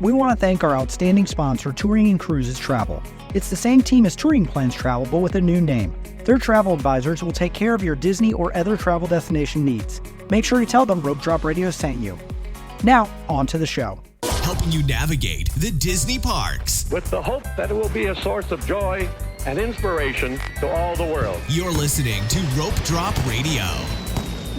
We want to thank our outstanding sponsor, Touring and Cruises Travel. It's the same team as Touring Plans Travel, but with a new name. Their travel advisors will take care of your Disney or other travel destination needs. Make sure you tell them Rope Drop Radio sent you. Now, on to the show. Helping you navigate the Disney parks. With the hope that it will be a source of joy and inspiration to all the world. You're listening to Rope Drop Radio.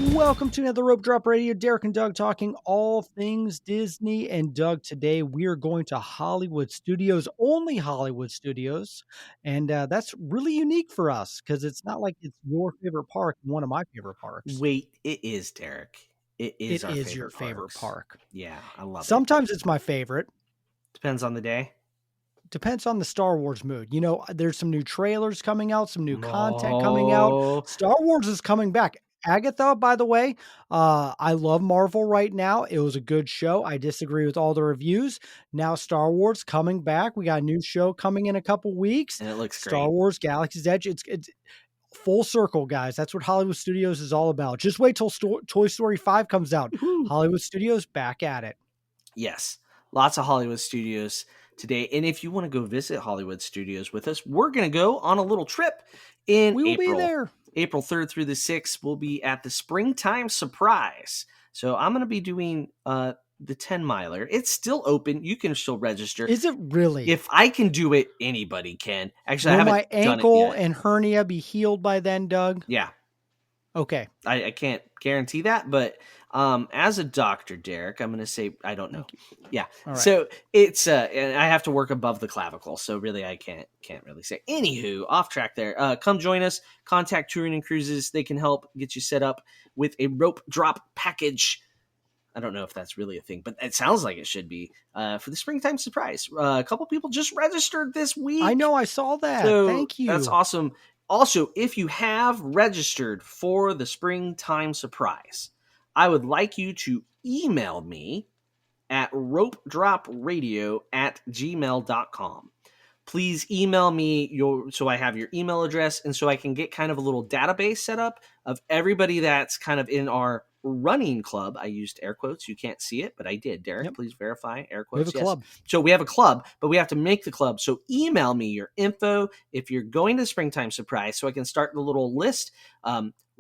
Welcome to another Rope Drop Radio. Derek and Doug talking all things Disney. And Doug, today we are going to Hollywood Studios, only Hollywood Studios. And that's really unique for us because it's not like it's your favorite park, one of my favorite parks. Wait, it is, Derek. It is your favorite park. Yeah, I love it. Sometimes it's my favorite. Depends on the day. Depends on the Star Wars mood. You know, there's some new trailers coming out, some new content coming out. Star Wars is coming back. Agatha, by the way, I love Marvel right now. It was a good show. I disagree with all the reviews. Now Star Wars coming back. We got a new show coming in a couple weeks. And it looks great. Star Wars Galaxy's Edge. It's full circle, guys. That's what Hollywood Studios is all about. Just wait till Toy Story 5 comes out. Woo-hoo. Hollywood Studios back at it. Yes, lots of Hollywood Studios today. And if you want to go visit Hollywood Studios with us, we're going to go on a little trip in April. We will be there. April 3rd through the 6th, we'll be at the Springtime Surprise. So I'm going to be doing the 10-miler. It's still open. You can still register. Is it really? If I can do it, anybody can. Actually, Will I haven't my ankle and hernia be healed by then, Doug? Yeah. Okay. I can't guarantee that, but as a doctor, Derek, I'm going to say I don't know. Yeah. All right. So it's and I have to work above the clavicle, so really I can't really say. Anywho, off track there. Come join us. Contact Touring and Cruises. They can help get you set up with a rope drop package. I don't know if that's really a thing, but it sounds like it should be for the Springtime Surprise. A couple people just registered this week. I know, I saw that. So thank you. That's awesome. Also, if you have registered for the Springtime Surprise, I would like you to email me at ropedropradio@gmail.com. Please email me so I have your email address and so I can get kind of a little database set up of everybody that's kind of in our running club. I used air quotes. You can't see it, but I did. Derek, yep. Please verify air quotes. We have a club. So we have a club, but we have to make the club. So email me your info if you're going to the Springtime Surprise so I can start the little list.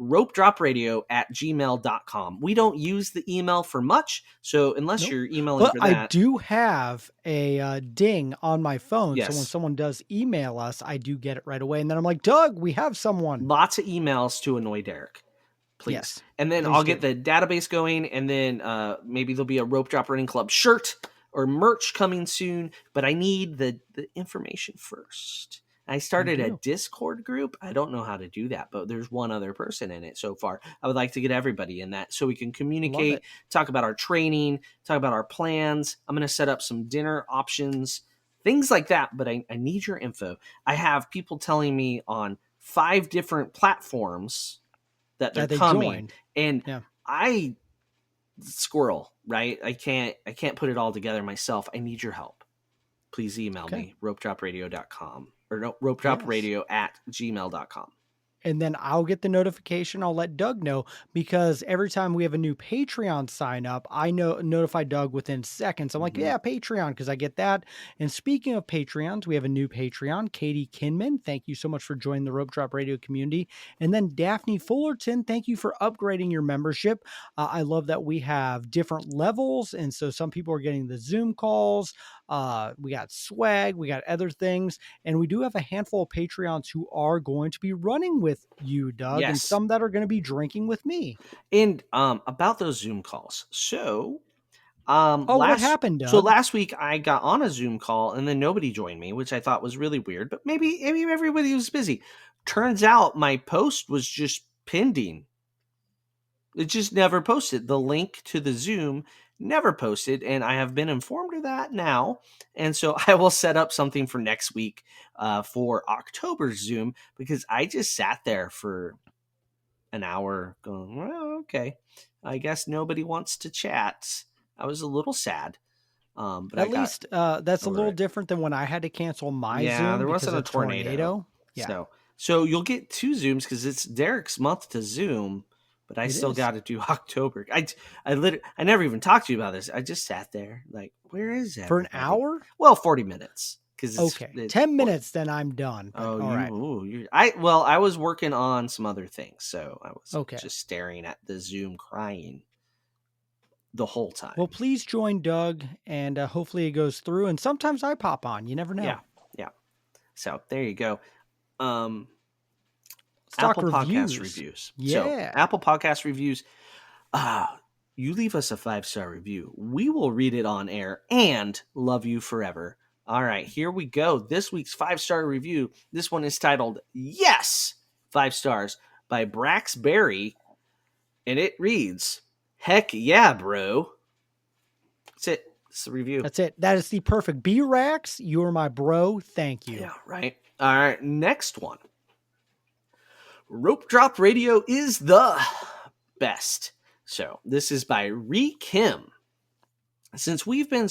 ropedropradio@gmail.com. We don't use the email for much, so unless you're emailing for that. I do have a ding on my phone, yes. So when someone does email us, I do get it right away, and then I'm like, Doug, we have someone. Lots of emails to annoy Derek. Please. Yes, and then I'll get the database going, and then maybe there'll be a Rope Drop Running Club shirt or merch coming soon, but I need the information first. I started a Discord group. I don't know how to do that, but there's one other person in it so far. I would like to get everybody in that so we can communicate, talk about our training, talk about our plans. I'm going to set up some dinner options, things like that, but I need your info. I have people telling me on 5 different platforms that they're coming, and I squirrel, right? I can't put it all together myself. I need your help. Please email me, ropedropradio.com. or no, ropedropradio@gmail.com. And then I'll get the notification. I'll let Doug know because every time we have a new Patreon sign up, I notify Doug within seconds. I'm like, yeah, Patreon, because I get that. And speaking of Patreons, we have a new Patreon, Katie Kinman. Thank you so much for joining the Rope Drop Radio community. And then Daphne Fullerton, thank you for upgrading your membership. I love that we have different levels. And so some people are getting the Zoom calls. We got swag, we got other things. And we do have a handful of Patreons who are going to be running with you, Doug, and some that are going to be drinking with me. And about those Zoom calls. So, what happened, Doug? So last week I got on a Zoom call and then nobody joined me, which I thought was really weird, but maybe everybody was busy. Turns out my post was just pending. It just never posted. The link to the Zoom never posted, and I have been informed of that now. And so I will set up something for next week for October's Zoom, because I just sat there for an hour going, well, okay, I guess nobody wants to chat. I was a little sad. But at least that's a little different than when I had to cancel my Zoom. Yeah, there wasn't a tornado. Yeah. So you'll get 2 Zooms because it's Derek's month to Zoom. but I still got to do October. I never even talked to you about this. I just sat there like, where is everybody? For an hour? Well, 40 minutes. Okay, 10 minutes, then I'm done. But, I was working on some other things, so I was just staring at the Zoom crying the whole time. Well, please join Doug, and hopefully it goes through. And sometimes I pop on. You never know. Yeah. So there you go. Apple reviews. Podcast reviews. Yeah. So Apple Podcast reviews. You leave us a 5-star review. We will read it on air and love you forever. All right, here we go. This week's 5-star review. This one is titled Yes, 5 stars by Brax Berry. And it reads, heck yeah, bro. That's it. That's the review. That's it. That is the perfect B-Rax. You're my bro. Thank you. Yeah, right. All right, next one. Rope Drop Radio is the best. So this is by Ree Kim. Since we've been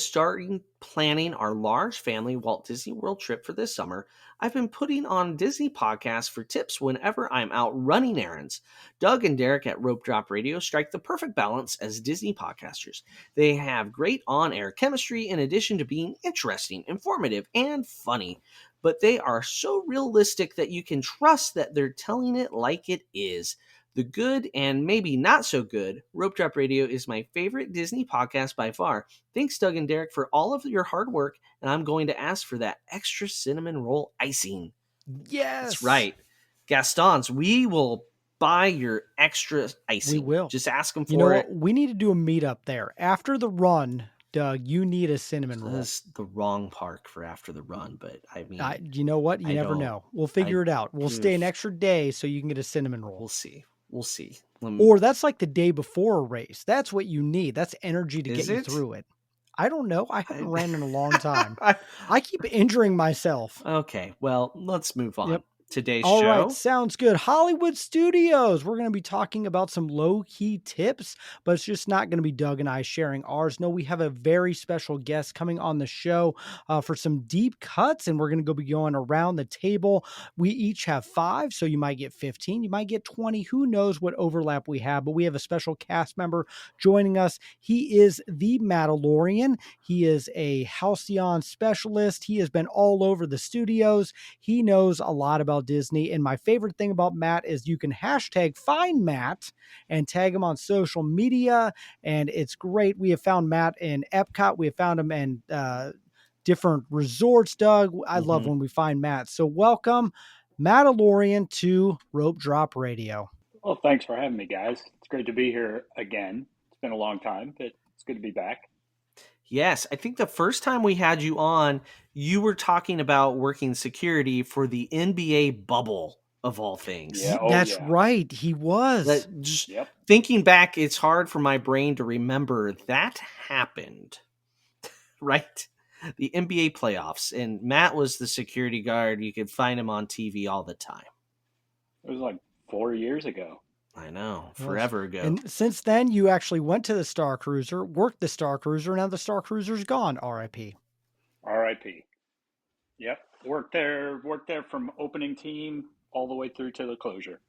planning our large family Walt Disney World trip for this summer, I've been putting on Disney podcasts for tips whenever I'm out running errands. Doug and Derek at Rope Drop Radio strike the perfect balance as Disney podcasters. They have great on-air chemistry in addition to being interesting, informative, and funny. But they are so realistic that you can trust that they're telling it like it is. The good and maybe not so good, Rope Drop Radio is my favorite Disney podcast by far. Thanks, Doug and Derek, for all of your hard work, and I'm going to ask for that extra cinnamon roll icing. Yes! That's right. Gaston's, we will buy your extra icing. We will. Just ask them for it. We need to do a meetup there. After the run, Doug, you need a cinnamon roll. That's the wrong park for after the run, but I mean... you know what? You never know. We'll figure it out. We'll stay an extra day so you can get a cinnamon roll. We'll see. Or that's like the day before a race. That's what you need. That's energy to get you through it. I don't know. I haven't ran in a long time. I keep injuring myself. Okay, well, let's move on. Yep. Today's All show. right, sounds good. Hollywood Studios. We're going to be talking about some low-key tips, but it's just not going to be Doug and I sharing ours. No, we have a very special guest coming on the show for some deep cuts, and we're going to be going around the table. We each have 5, so you might get 15, you might get 20. Who knows what overlap we have, but we have a special cast member joining us. He is the Mandalorian. He is a Halcyon specialist. He has been all over the studios. He knows a lot about Disney. And my favorite thing about Matt is you can hashtag FindMatt and tag him on social media. And it's great. We have found Matt in Epcot. We have found him in different resorts, Doug. I love when we find Matt. So welcome, Mandalorian, to Rope Drop Radio. Well, thanks for having me, guys. It's great to be here again. It's been a long time, but it's good to be back. Yes, I think the first time we had you on, you were talking about working security for the NBA bubble, of all things. Yeah, That's right. He was. Thinking back, it's hard for my brain to remember that happened, right? The NBA playoffs, and Matt was the security guard. You could find him on TV all the time. It was like 4 years ago. I know, forever ago. And since then, you actually went to the Star Cruiser, worked the Star Cruiser, and now the Star Cruiser's gone. R.I.P. R.I.P. Yep, worked there from opening team all the way through to the closure.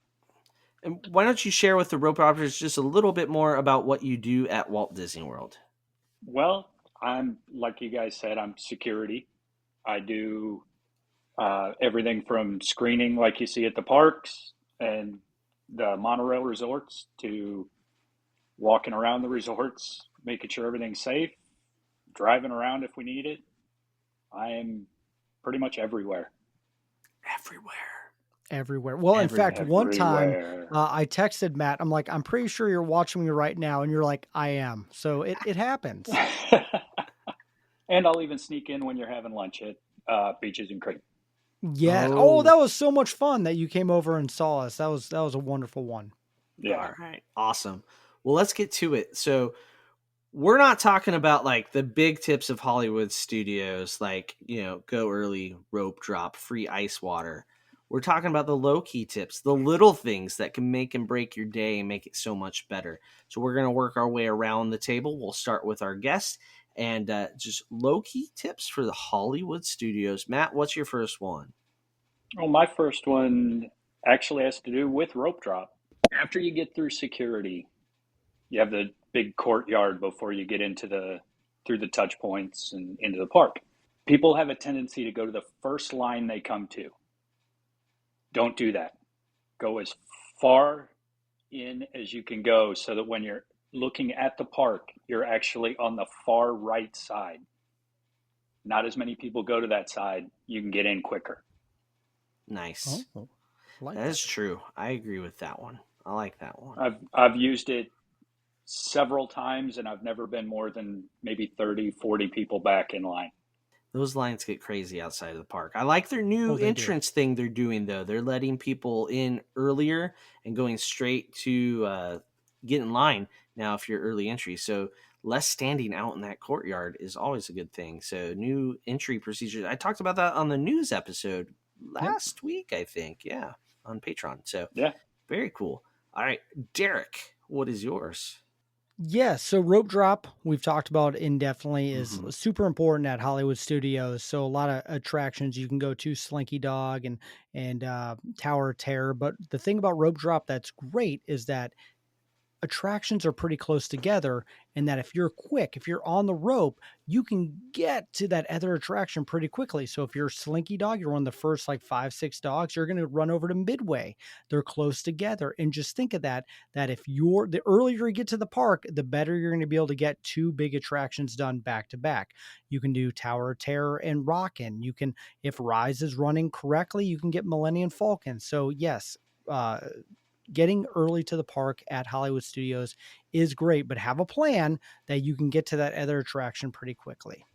And why don't you share with the rope operators just a little bit more about what you do at Walt Disney World? Well, I'm, like you guys said, I'm security. I do everything from screening like you see at the parks and the monorail resorts to walking around the resorts, making sure everything's safe, driving around if we need it. I am pretty much everywhere. Well, in fact, one time I texted Matt, I'm like, I'm pretty sure you're watching me right now. And you're like, I am. So it happens. And I'll even sneak in when you're having lunch at Beaches and Creek. Yeah. Oh, that was so much fun that you came over and saw us. That was a wonderful one. Yeah. All right. Awesome. Well, let's get to it. So we're not talking about like the big tips of Hollywood studios, like, go early, rope drop, free ice water. We're talking about the low key tips, the little things that can make and break your day and make it so much better. So we're going to work our way around the table. We'll start with our guest and just low-key tips for the Hollywood studios. Matt, what's your first one? Well, my first one actually has to do with rope drop. After you get through security, you have the big courtyard before you get through the touch points and into the park. People have a tendency to go to the first line they come to. Don't do that. Go as far in as you can go so that when you're looking at the park, you're actually on the far right side. Not as many people go to that side. You can get in quicker. Nice. Oh, like that is true. I agree with that one. I like that one. I've used it several times, and I've never been more than maybe 30, 40 people back in line. Those lines get crazy outside of the park. I like their new entrance thing they're doing, though. They're letting people in earlier and going straight to get in line now if you're early entry. So less standing out in that courtyard is always a good thing. So new entry procedures. I talked about that on the news episode last week, I think. Yeah, on Patreon. So yeah, very cool. All right, Derek, what is yours? Yeah, so rope drop, we've talked about indefinitely, is super important at Hollywood Studios. So a lot of attractions you can go to, Slinky Dog and Tower of Terror. But the thing about rope drop that's great is that attractions are pretty close together, and that if you're quick, if you're on the rope, you can get to that other attraction pretty quickly. So if you're Slinky Dog, you're one of the first like 5-6 dogs, you're going to run over to Midway. They're close together. And just think of that if the earlier you get to the park, the better you're going to be able to get 2 big attractions done back to back. You can do Tower of Terror and Rockin'. You can, if Rise is running correctly, you can get Millennium Falcon. So yes, getting early to the park at Hollywood Studios is great, but have a plan that you can get to that other attraction pretty quickly.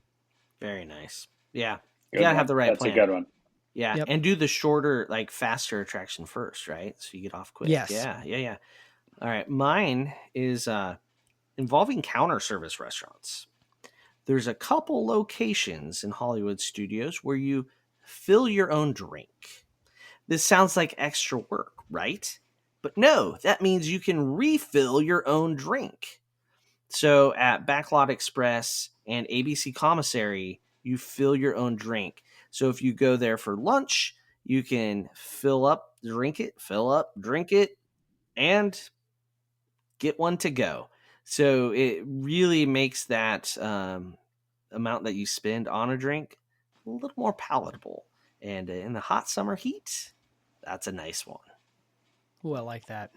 Very nice. Yeah. You gotta have the right plan. That's a good one. Yeah. And do the shorter, like faster attraction first, right? So you get off quick. Yes. Yeah. All right. Mine is involving counter service restaurants. There's a couple locations in Hollywood Studios where you fill your own drink. This sounds like extra work, right? But no, that means you can refill your own drink. So at Backlot Express and ABC Commissary, you fill your own drink. So if you go there for lunch, you can fill up, drink it, and get one to go. So it really makes that amount that you spend on a drink a little more palatable. And in the hot summer heat, that's a nice one. Oh, I like that.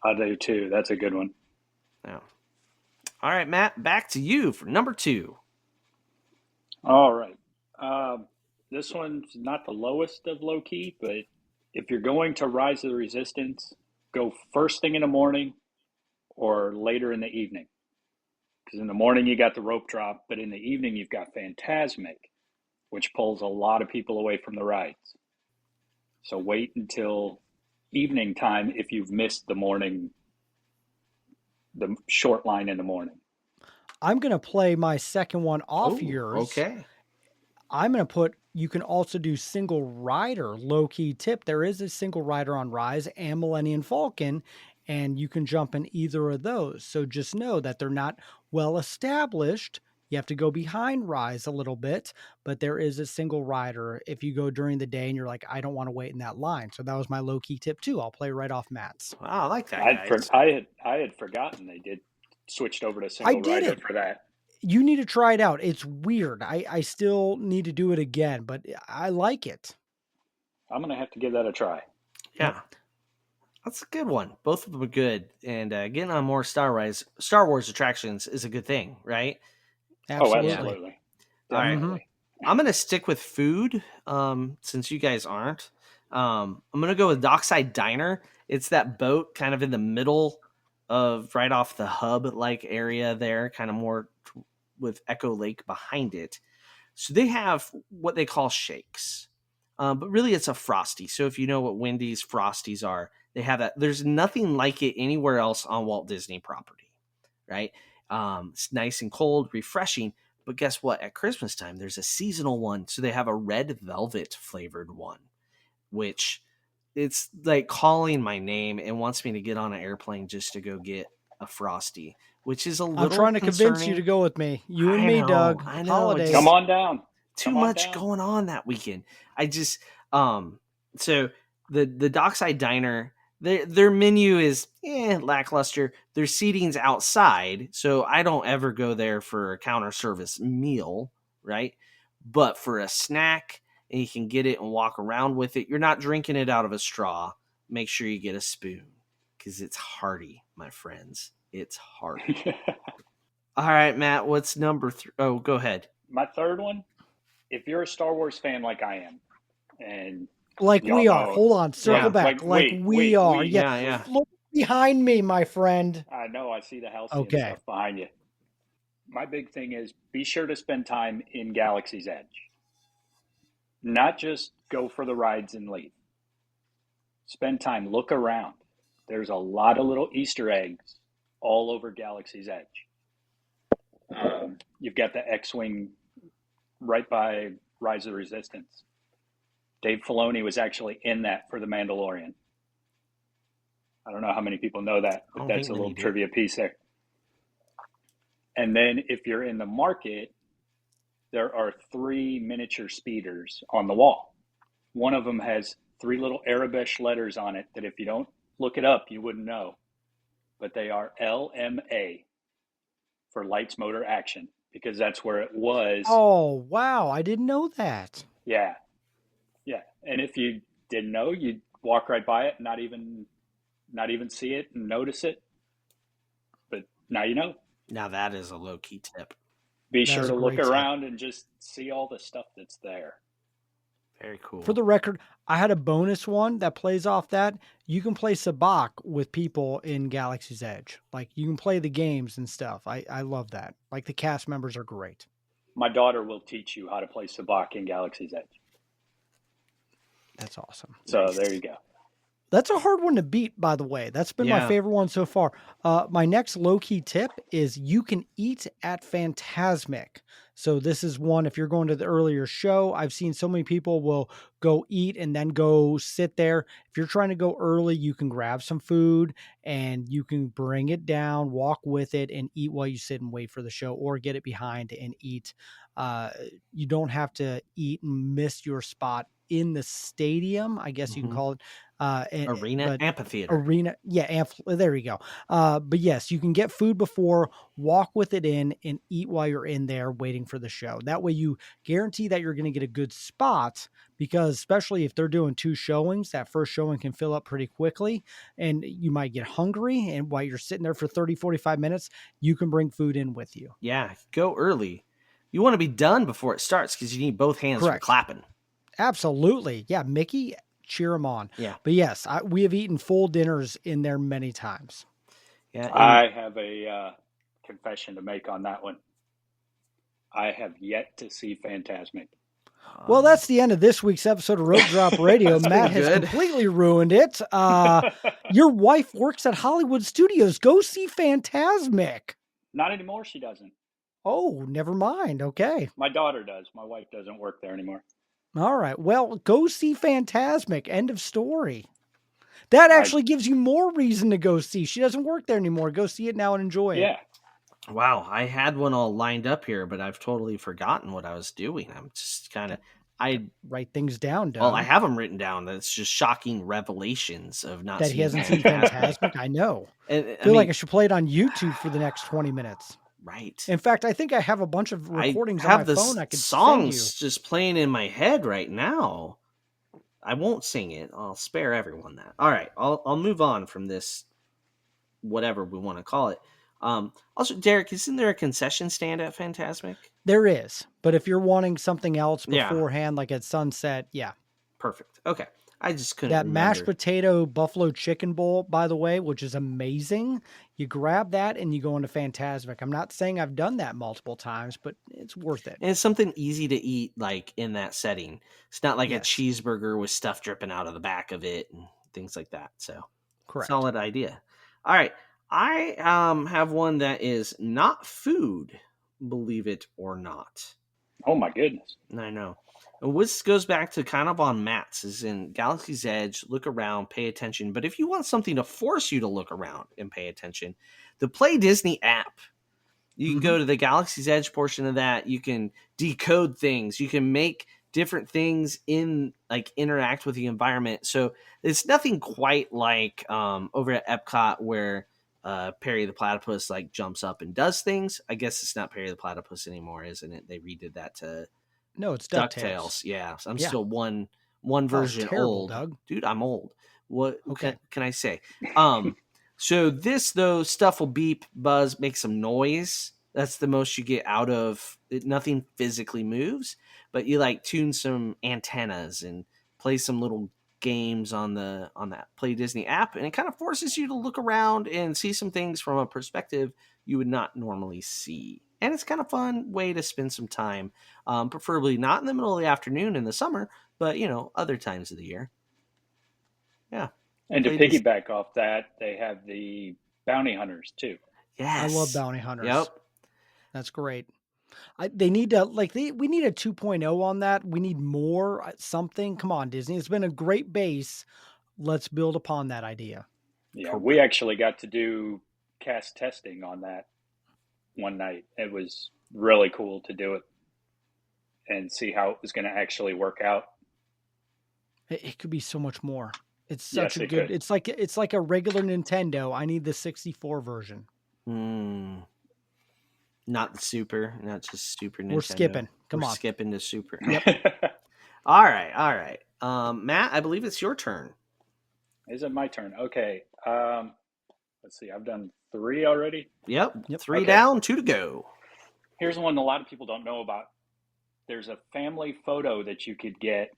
I do too. That's a good one. Yeah. All right, Matt, back to you for number 2. All right. This one's not the lowest of low key, but if you're going to Rise of the Resistance, go first thing in the morning or later in the evening. Because in the morning you got the rope drop, but in the evening you've got Fantasmic, which pulls a lot of people away from the rides. So wait until evening time if you've missed the short line in the morning. I'm going to play my second one off yours. Okay. I'm going to put, you can also do single rider, low key tip. There is a single rider on Rise and Millennium Falcon, and you can jump in either of those. So just know that they're not well established. You have to go behind Rise a little bit, but there is a single rider if you go during the day and you're like, I don't want to wait in that line. So that was my low key tip too. I'll play right off Matt's. Wow, I like that. I had forgotten they did switched over to single rider for that. You need to try it out. It's weird. I still need to do it again, but I like it. I'm going to have to give that a try. Yeah. That's a good one. Both of them are good. And getting on more Star Wars attractions is a good thing, right? Absolutely. Oh, absolutely. All right. I'm going to stick with food since you guys aren't. I'm going to go with Dockside Diner. It's that boat kind of in the middle of right off the hub-like area there, kind of more with Echo Lake behind it. So they have what they call shakes. But really it's a Frosty. So if you know what Wendy's Frosties are, they have that. There's nothing like it anywhere else on Walt Disney property, right? It's nice and cold, refreshing. But guess what? At Christmas time, there's a seasonal one. So they have a red velvet flavored one, which it's like calling my name and wants me to get on an airplane just to go get a Frosty, which is a little I'm trying to convince you to go with me. You and me, Doug. I know. Holidays. Come on down. Too much going on that weekend. I just so the Dockside Diner, Their menu is lackluster. Their seating's outside, so I don't ever go there for a counter service meal, right? But for a snack, and you can get it and walk around with it. You're not drinking it out of a straw. Make sure you get a spoon because it's hearty, my friends. It's hearty. All right, Matt, what's number 3? Oh, go ahead. My third one, if you're a Star Wars fan like I am, and like we are. Hold on, circle back. We are. Yeah. Look behind me, my friend. I know. I see the halcyon stuff behind you. My big thing is be sure to spend time in Galaxy's Edge. Not just go for the rides and leave. Spend time, look around. There's a lot of little Easter eggs all over Galaxy's Edge. You've got the X-Wing right by Rise of the Resistance. Dave Filoni was actually in that for The Mandalorian. I don't know how many people know that, but that's a little trivia piece there. And then if you're in the market, there are 3 miniature speeders on the wall. One of them has 3 little Arabic letters on it that if you don't look it up, you wouldn't know. But they are LMA for Lights, Motor, Action, because that's where it was. Oh, wow. I didn't know that. Yeah. And if you didn't know, you'd walk right by it and not even see it and notice it. But now you know. Now that is a low-key tip. Be sure to look around and just see all the stuff that's there. Very cool. For the record, I had a bonus one that plays off that. You can play Sabacc with people in Galaxy's Edge. Like, you can play the games and stuff. I love that. Like, the cast members are great. My daughter will teach you how to play Sabacc in Galaxy's Edge. That's awesome. So there you go. That's a hard one to beat, by the way. That's been my favorite one so far. My next low-key tip is you can eat at Fantasmic. So this is one, if you're going to the earlier show, I've seen so many people will go eat and then go sit there. If you're trying to go early, you can grab some food and you can bring it down, walk with it, and eat while you sit and wait for the show, or get it behind and eat. You don't have to eat and miss your spot in the stadium, I guess you can call it. Amphitheater. Arena. Yeah. There you go. But yes, you can get food before, walk with it in, and eat while you're in there waiting for the show. That way you guarantee that you're going to get a good spot, because especially if they're doing 2 showings, that first showing can fill up pretty quickly and you might get hungry. And while you're sitting there for 30, 45 minutes, you can bring food in with you. Yeah. Go early. You want to be done before it starts because you need both hands for clapping. Absolutely. Yeah. Mickey, cheer them on. Yeah. But yes, we have eaten full dinners in there many times. Yeah. I have a confession to make on that one. I have yet to see Fantasmic. Well, that's the end of this week's episode of Rope Drop Radio. Matt has completely ruined it. Your wife works at Hollywood Studios. Go see Fantasmic. Not anymore. She doesn't. Oh, never mind. Okay. My daughter does. My wife doesn't work there anymore. All right. Well, go see Fantasmic. End of story. That actually gives you more reason to go see. She doesn't work there anymore. Go see it now and enjoy it. Yeah. Wow. I had one all lined up here, but I've totally forgotten what I was doing. I'm just I write things down, Doug. Well, I have them written down. That's just shocking revelations of not that seeing he hasn't seen Fantasmic. I know. I feel like I should play it on YouTube for the next 20 minutes. Right. In fact, I think I have a bunch of recordings on my phone. I could songs send you. Just playing in my head right now. I won't sing it. I'll spare everyone that. All right. I'll move on from this, whatever we want to call it. Also, Derek, isn't there a concession stand at Fantasmic? There is, but if you're wanting something else beforehand, like at Sunset, perfect. Okay. I just couldn't that remember. Mashed potato buffalo chicken bowl, by the way, which is amazing. You grab that and you go into Fantasmic. I'm not saying I've done that multiple times, but it's worth it. And it's something easy to eat, like in that setting. It's not like a cheeseburger with stuff dripping out of the back of it and things like that. So, correct. Solid idea. All right. I have one that is not food, believe it or not. Oh my goodness. I know. And this goes back to kind of on Matt's, is in Galaxy's Edge, look around, pay attention. But if you want something to force you to look around and pay attention, the Play Disney app. You can go to the Galaxy's Edge portion of that. You can decode things. You can make different things interact with the environment. So it's nothing quite like over at Epcot where Perry the Platypus like jumps up and does things. I guess it's not Perry the Platypus anymore, isn't it? They redid that to No, it's DuckTales. DuckTales. Yeah, so I'm Yeah. still one version terrible, old. Doug. Dude, I'm old. What Okay. can I say? So this though, stuff will beep, buzz, make some noise. That's the most you get out of it. Nothing physically moves, but you like tune some antennas and play some little games on that Play Disney app, and it kind of forces you to look around and see some things from a perspective you would not normally see. And it's kind of fun way to spend some time, preferably not in the middle of the afternoon in the summer, but other times of the year. Yeah. And to Play Disney. piggyback off that, they have the bounty hunters too. Yes. I love bounty hunters. Yep. That's great. They need to we need a 2.0 on that. We need more something. Come on, Disney. It's been a great base. Let's build upon that idea. Yeah, we actually got to do cast testing on that one night. It was really cool to do it and see how it was going to actually work out. It could be so much more. It's such a It good. could. It's like a regular Nintendo. I need the 64 version. Not the Super, not just Super Nintendo. We're skipping. Come on. Skipping to Super. Yep. All right. Matt, I believe it's your turn. Is it my turn? Okay. Let's see. I've done 3 already. Yep. 3 down, 2 to go. Here's one a lot of people don't know about. There's a family photo that you could get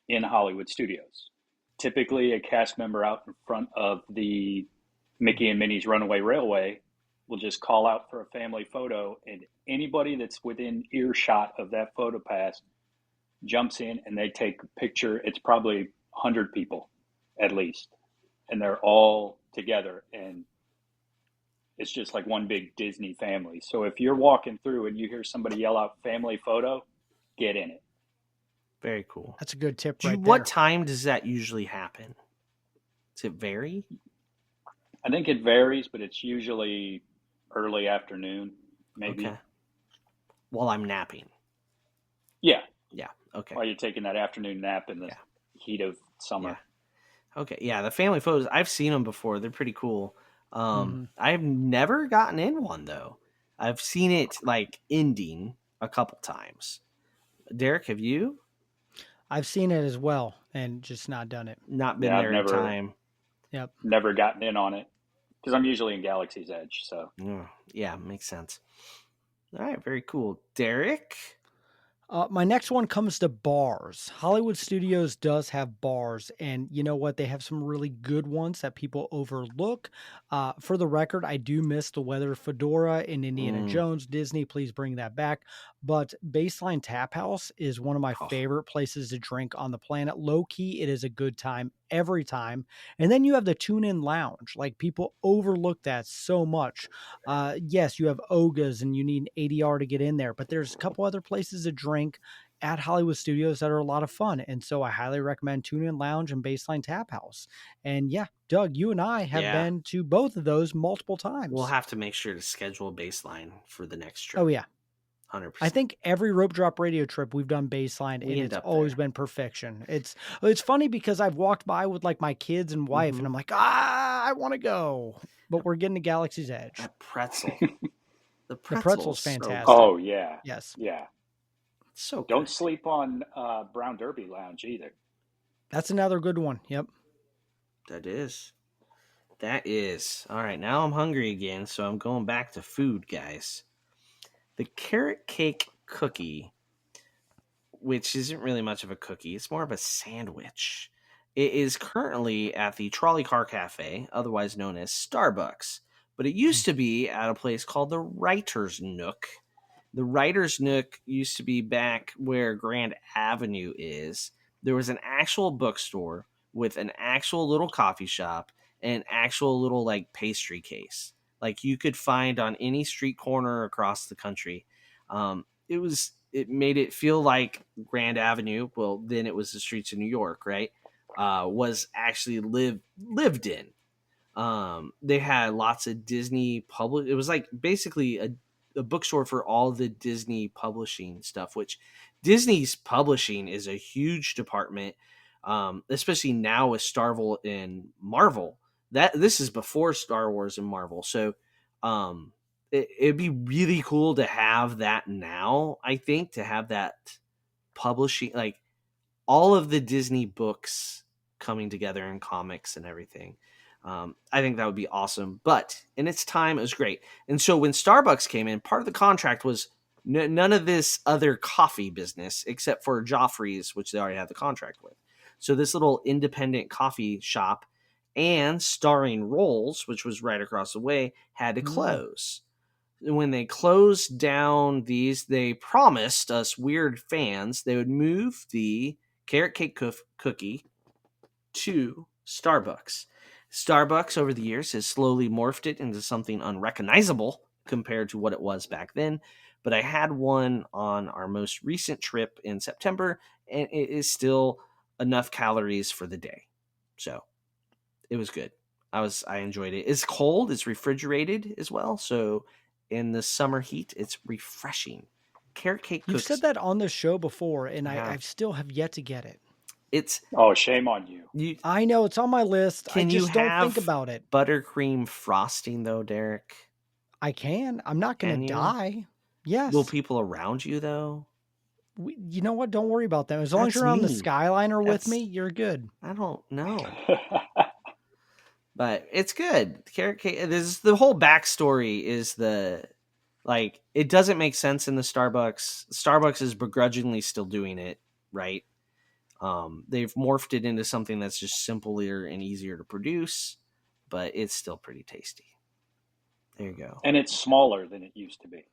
in Hollywood Studios. Typically, a cast member out in front of the Mickey and Minnie's Runaway Railway will just call out for a family photo, and anybody that's within earshot of that photo pass jumps in and they take a picture. It's probably 100 people at least, and they're all together, and it's just like one big Disney family. So if you're walking through and you hear somebody yell out family photo, get in it. Very cool. That's a good tip right there. What time does that usually happen? Does it vary? I think it varies, but it's usually early afternoon, maybe. Okay. While I'm napping. Yeah. Yeah. Okay. While you're taking that afternoon nap in the heat of summer. Yeah. Okay. Yeah. The family photos, I've seen them before. They're pretty cool. I've never gotten in one though. I've seen it like ending a couple times. Derek, have you? I've seen it as well and just not done it. Not been there in time. Yep. Never gotten in on it because I'm usually in Galaxy's Edge. So yeah, makes sense. All right, very cool. Derek? My next one comes to bars. Hollywood Studios does have bars, and you know what? They have some really good ones that people overlook. For the record, I do miss the Weather Fedora in Indiana Jones. Disney, please bring that back. But Baseline Tap House is one of my favorite places to drink on the planet. Low key, it is a good time every time. And then you have the Tune In Lounge. Like, people overlook that so much. Yes, you have Oga's and you need an ADR to get in there, but there's a couple other places to drink at Hollywood Studios that are a lot of fun. And so I highly recommend Tune In Lounge and Baseline Tap House. And yeah, Doug, you and I have been to both of those multiple times. We'll have to make sure to schedule Baseline for the next trip. Oh, yeah. 100%. I think every Rope Drop Radio trip we've done Baseline, and it's always been perfection. It's funny because I've walked by with like my kids and wife, and I'm like, I want to go, but we're getting to Galaxy's Edge. That pretzel. The pretzel's fantastic. Oh yeah. Yes. Yeah. So don't good. sleep on Brown Derby Lounge either. That's another good one. Yep. That is. All right, now I'm hungry again, so I'm going back to food, guys. The carrot cake cookie, which isn't really much of a cookie, it's more of a sandwich. It is currently at the Trolley Car Cafe, otherwise known as Starbucks, but it used to be at a place called the Writer's Nook. The Writer's Nook used to be back where Grand Avenue is. There was an actual bookstore with an actual little coffee shop and an actual little like pastry case. Like you could find on any street corner across the country. It made it feel like Grand Avenue. Well, then it was the streets of New York, right? Was actually lived in. They had lots of Disney it was like basically a bookstore for all the Disney publishing stuff, which Disney's publishing is a huge department, especially now with Star Wars and Marvel. This is before Star Wars and Marvel, so it'd be really cool to have that now. I think to have that publishing, like all of the Disney books coming together in comics and everything. I think that would be awesome. But in its time, it was great. And so when Starbucks came in, part of the contract was none of this other coffee business except for Joffrey's, which they already had the contract with. So this little independent coffee shop and Starring Rolls, which was right across the way, had to close. When they closed down these, they promised us weird fans they would move the carrot cake cookie to Starbucks. Starbucks over the years has slowly morphed it into something unrecognizable compared to what it was back then. But I had one on our most recent trip in September, and it is still enough calories for the day. So it was good. I enjoyed it. It's cold. It's refrigerated as well. So in the summer heat, it's refreshing. Carrot cake cookies. You've said that on the show before, and I still have yet to get it. It's shame on you. I know it's on my list. I just don't think about it. Buttercream frosting though, Derek? I can. I'm not going to die. Yes. Will people around you though? You know what? Don't worry about them. As long as you're on the Skyliner with me, you're good. I don't know. But it's good. Carrot cake. The whole backstory is it doesn't make sense in the Starbucks. Starbucks is begrudgingly still doing it, right? They've morphed it into something that's just simpler and easier to produce, but it's still pretty tasty. There you go. And it's smaller than it used to be.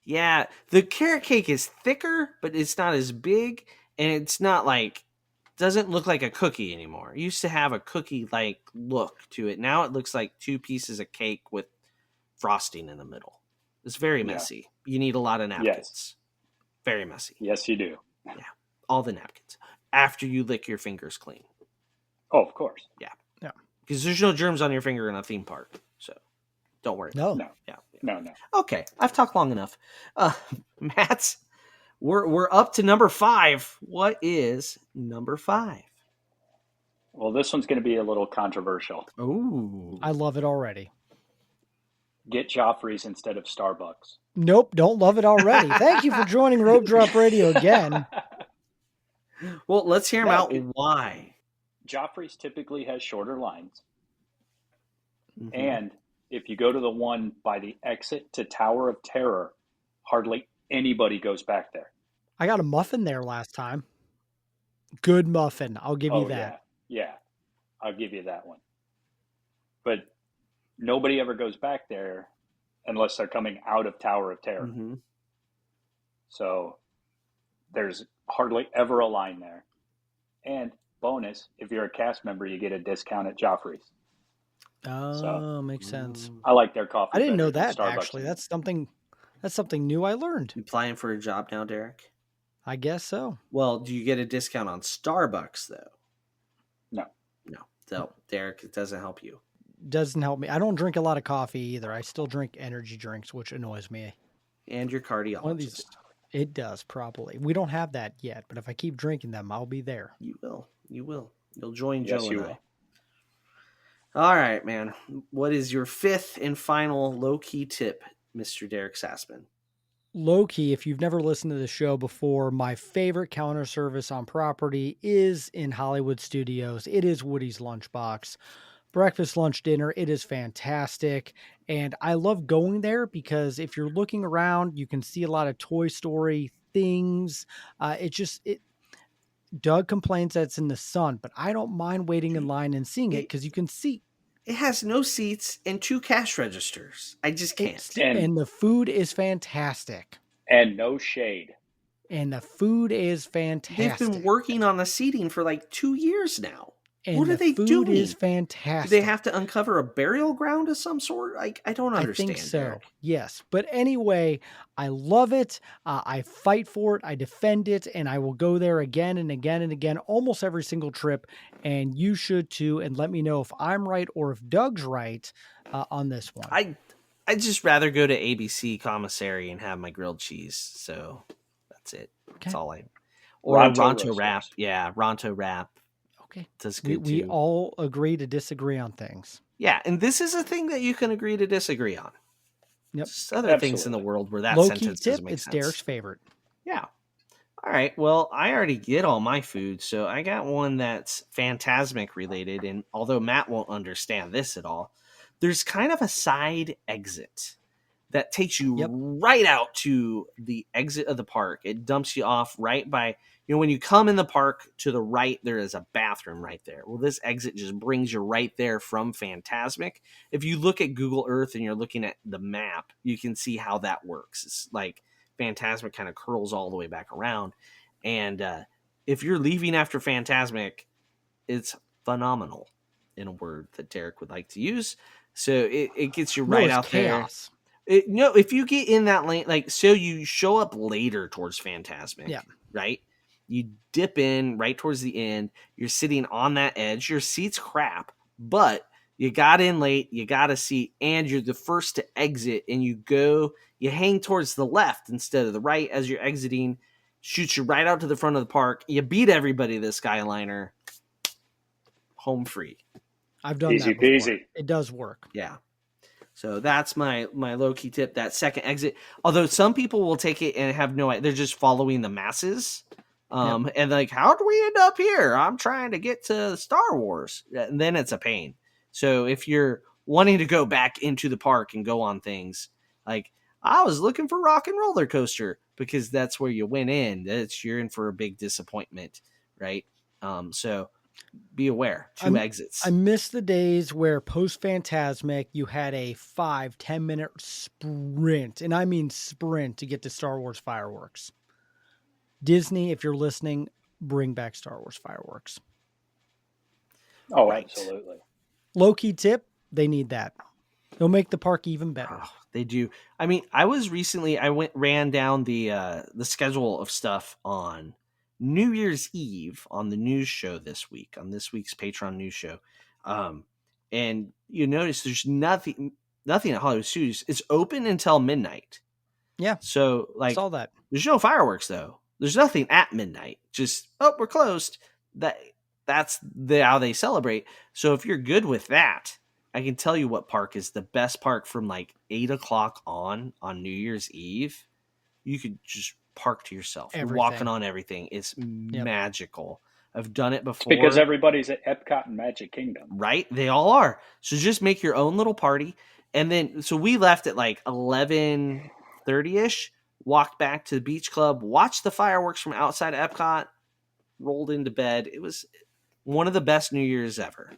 Yeah, the carrot cake is thicker, but it's not as big, and it's not doesn't look like a cookie anymore. It used to have a cookie-like look to it. Now it looks like two pieces of cake with frosting in the middle. It's very messy. Yeah. You need a lot of napkins. Yes. Very messy. Yes, you do. Yeah, all the napkins. After you lick your fingers clean. Oh, of course. Yeah. Because there's no germs on your finger in a theme park, so don't worry. No. Yeah. No. Okay, I've talked long enough. Matt, we're up to number 5. What is number 5? Well, this one's going to be a little controversial. Ooh. I love it already. Get Joffrey's instead of Starbucks. Nope, don't love it already. Thank you for joining Rope Drop Radio again. Well, let's hear out why. Joffrey's typically has shorter lines. Mm-hmm. And if you go to the one by the exit to Tower of Terror, hardly anybody goes back there. I got a muffin there last time. Good muffin. I'll give you that. Yeah, I'll give you that one. But nobody ever goes back there unless they're coming out of Tower of Terror. Mm-hmm. So there's hardly ever a line there. And bonus, if you're a cast member, you get a discount at Joffrey's. Oh, makes sense. I like their coffee. I didn't know that, actually. That's something new I learned. You applying for a job now, Derek? I guess so. Well, do you get a discount on Starbucks, though? No. So, Derek, it doesn't help you. Doesn't help me. I don't drink a lot of coffee either. I still drink energy drinks, which annoys me. And your cardiologist. One of these, it does, probably. We don't have that yet, but if I keep drinking them, I'll be there. You will. You'll join Joe and I. All right, man. What is your 5th and final low-key tip, Mr. Derek Sassman? Low-key, if you've never listened to the show before, my favorite counter service on property is in Hollywood Studios. It is Woody's Lunchbox. Breakfast, lunch, dinner, it is fantastic. And I love going there because if you're looking around, you can see a lot of Toy Story things. Doug complains that it's in the sun, but I don't mind waiting in line and seeing it because you can see. It has no seats and 2 cash registers. I just can't. And the food is fantastic. And no shade. And the food is fantastic. They've been working on the seating for 2 years now. And what are they doing? The food is fantastic. Do they have to uncover a burial ground of some sort? I don't understand. I think so. Yes. But anyway, I love it. I fight for it. I defend it. And I will go there again and again and again, almost every single trip. And you should too. And let me know if I'm right or if Doug's right on this one. I'd just rather go to ABC Commissary and have my grilled cheese. So That's it. Okay. That's all or Ronto wrap. Yeah, Ronto wrap. Okay. That's good we too. all agree to disagree on things. Yeah, and this is a thing that you can agree to disagree on. Yep. Just other things in the world where that Low-key sentence tip, doesn't make it's sense. Derek's favorite. Yeah. All right. Well, I already get all my food, so I got one that's Phantasmic related. And although Matt won't understand this at all, there's kind of a side exit that takes you right out to the exit of the park. It dumps you off right by, when you come in the park to the right, there is a bathroom right there. Well, this exit just brings you right there from Phantasmic. If you look at Google Earth and you're looking at the map, you can see how that works. It's like Phantasmic kind of curls all the way back around. And if you're leaving after Phantasmic, it's phenomenal, in a word that Derek would like to use. So it gets you right out chaos. there. If you get in that lane, so you show up later towards Phantasmic, right? You dip in right towards the end. You're sitting on that edge. Your seat's crap, but you got in late. You got a seat, and you're the first to exit. And you hang towards the left instead of the right as you're exiting. Shoots you right out to the front of the park. You beat everybody this Skyliner. Home free. I've done easy that before. peasy. It does work. Yeah. So that's my low-key tip, that second exit. Although some people will take it and have no idea. They're just following the masses. And like, how do we end up here? I'm trying to get to Star Wars. And then it's a pain. So if you're wanting to go back into the park and go on things, like I was looking for Rock and Roller Coaster because that's where you went in. You're in for a big disappointment, right? So be aware. 2 exits. I miss the days where post Phantasmic you had a 5-10 minute sprint, and I mean sprint, to get to Star Wars fireworks. Disney, if you're listening, bring back Star Wars fireworks. Oh, right. Absolutely. Low-key tip, they need that. It'll make the park even better. Oh, they do. I mean, I ran down the schedule of stuff on New Year's Eve on the news show this week, on this week's Patreon news show. And you notice there's nothing at Hollywood Studios. It's open until midnight. Yeah. So saw that. There's no fireworks though. There's nothing at midnight. Just, we're closed. That's how they celebrate. So if you're good with that, I can tell you what park is the best park from 8 o'clock on New Year's Eve. You could just park to yourself. Everything. You're walking on everything. It's magical. I've done it before. It's because everybody's at Epcot and Magic Kingdom. Right? They all are. So just make your own little party. And then, so we left at 11:30-ish, walked back to the beach club, watched the fireworks from outside Epcot, rolled into bed. It was one of the best New Year's ever.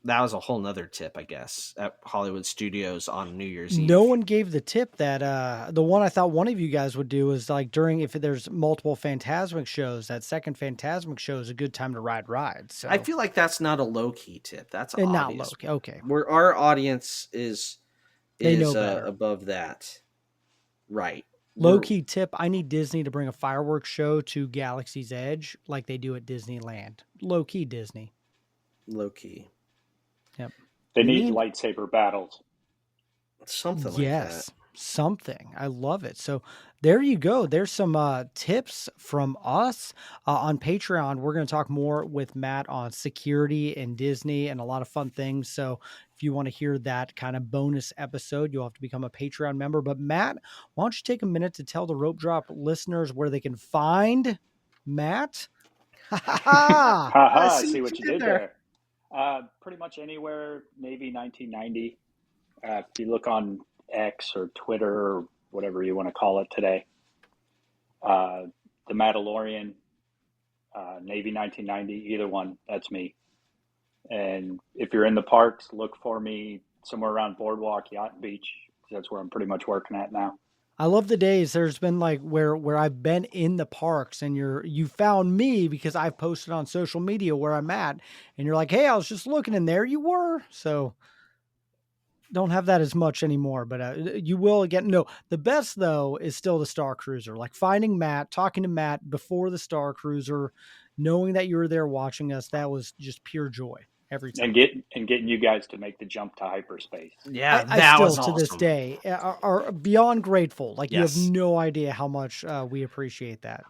That was a whole nother tip, I guess, at Hollywood Studios on New Year's Eve. No one gave the tip that the one I thought one of you guys would do is if there's multiple Phantasmic shows, that second Phantasmic show is a good time to ride rides. So I feel like that's not a low-key tip. That's obvious. Not low-key. Okay. Where our audience is know better. Above that. Right. Low-key tip, I need Disney to bring a fireworks show to Galaxy's Edge like they do at Disneyland. Low-key Disney. Low-key. Yep. They need lightsaber battles. Something like that. Something. I love it. So there you go. There's some tips from us on Patreon. We're going to talk more with Matt on security and Disney and a lot of fun things. So if you want to hear that kind of bonus episode, you'll have to become a Patreon member. But Matt, why don't you take a minute to tell the Rope Drop listeners where they can find Matt? I see what you did there. Pretty much anywhere, Navy 1990. If you look on X or Twitter or whatever you want to call it today, The Mandalorian, Navy 1990, either one, that's me. And if you're in the parks, look for me somewhere around Boardwalk, Yacht and Beach. That's where I'm pretty much working at now. I love the days there's been where I've been in the parks and you found me because I've posted on social media where I'm at and you're like, hey, I was just looking and there you were. So don't have that as much anymore, but you will again. No, the best though is still the Star Cruiser, like finding Matt, talking to Matt before the Star Cruiser, knowing that you were there watching us. That was just pure joy. every time. And getting you guys to make the jump to hyperspace. Yeah, I that still was to this awesome. day are beyond grateful. Like you have Yes. no idea how much we appreciate that.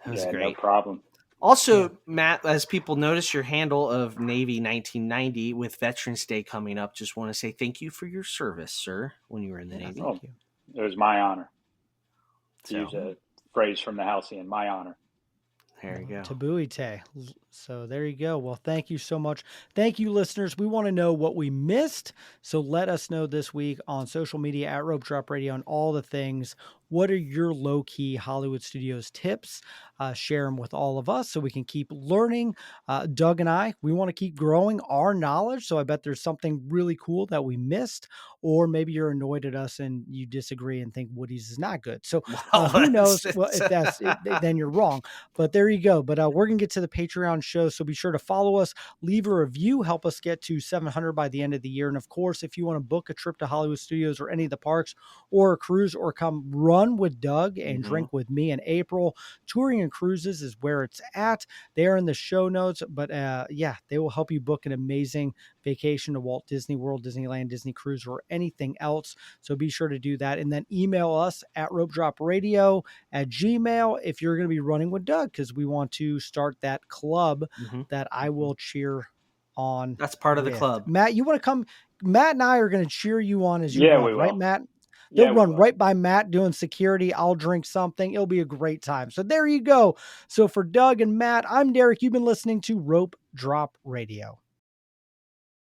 That was Yeah, no great. problem. Also, Yeah. Matt, as people notice your handle of Navy 1990 with Veterans Day coming up, just want to say thank you for your service, sir, when you were in the Yeah, Navy. thank you. It was my honor to So use a phrase from the Halcyon. My honor. there you go. Tabuite. So there you go. Well, thank you so much. Thank you, listeners. We want to know what we missed. So let us know this week on social media at Rope Drop Radio and all the things. What are your low-key Hollywood Studios tips? Share them with all of us so we can keep learning. Doug and I, we want to keep growing our knowledge. So I bet there's something really cool that we missed, or maybe you're annoyed at us and you disagree and think Woody's is not good. So Well, who knows? Well, if that's it, then you're wrong. But there you go. But we're going to get to the Patreon show. So be sure to follow us, leave a review, help us get to 700 by the end of the year. And of course, if you want to book a trip to Hollywood Studios or any of the parks or a cruise or come run with Doug and drink with me in April, Touring and Cruises is where it's at. They're in the show notes. But yeah, they will help you book an amazing vacation to Walt Disney World, Disneyland, Disney Cruise, or anything else. So be sure to do that. And then email us at ropedropradio@gmail if you're going to be running with Doug, because we want to start that club that I will cheer on. That's part of the with. club. Matt, you want to come? Matt and I are going to cheer you on as you Yeah, run, we right, will. Matt? Yeah, They'll we run will. right by Matt doing security. I'll drink something. It'll be a great time. So there you go. So for Doug and Matt, I'm Derek. You've been listening to Rope Drop Radio.